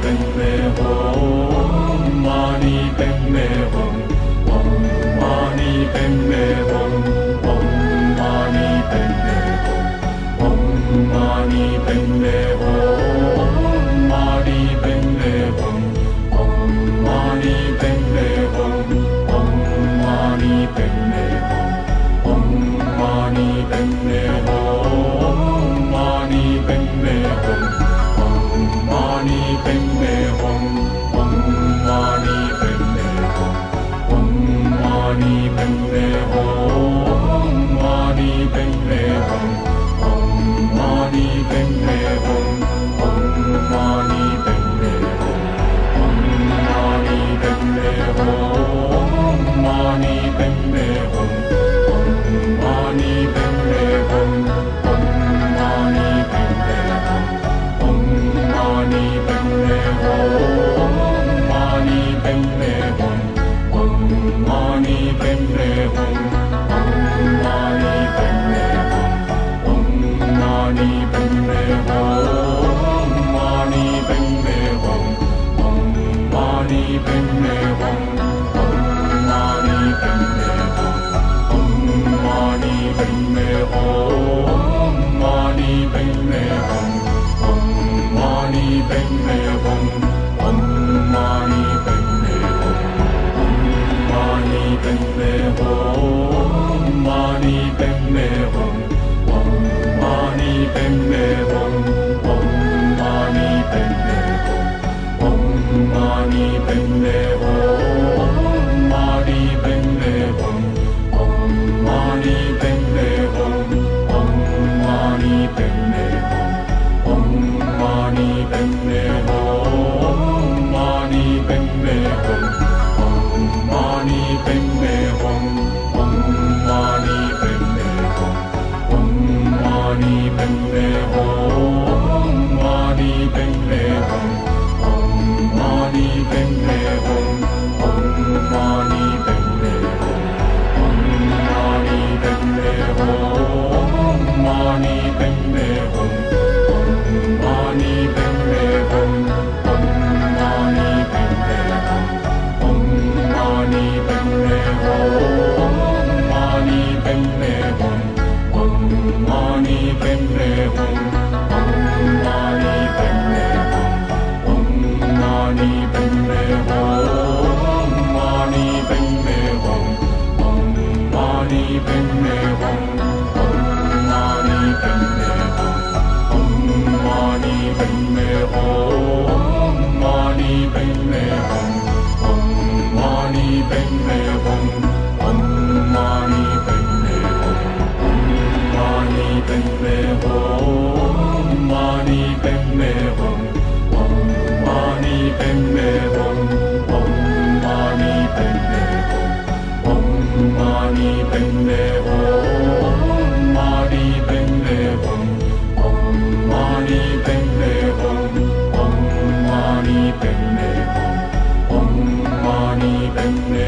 padme hum, mani padme hum, om mani padme hum, om mani padme hum, om mani padme hum, mani padme hum, om mani padme hum, om mani padme hum, om mani padme hum, mani padme hum, om mani padme hum, om mani padme hum, om mani padme hum, mani padme hum, om mani padme hum, om mani padme hum, om mani padme hum, mani padme hum, om mani padme hum, om mani padme hum, om mani padme hum, mani padme hum, om mani padme hum, om mani padme hum, om mani padme hum, mani padme hum, om mani padme hum, om mani padme hum, om mani padme hum, mani padme hum, om mani padme hum, om mani padme hum, om mani padme hum, mani padme hum, om mani padme hum, om mani padme hum, om mani padme hum, mani padme hum, om mani padme hum, om mani padme hum, om mani padme hum, mani padme hum, om mani padme hum, om mani padme hum, om mani padme hum, mani padme hum, om mani padme hum, om mani padme hum, om mani padme hum, mani padme hum, om mani padme hum, om mani padme hum, om mani padme hum, mani padme hum, om mani padme hum, om mani padme hum, om mani padme hum, mani padme hum, om mani padme hum, om mani padme hum, om mani padme hum, mani padme hum, om mani padme hum, om mani padme hum, om mani padme hum, mani padme hum, om mani padme hum, om mani padme hum, om mani padme hum, mani padme hum, om mani padme hum, om mani padme hum, om mani padme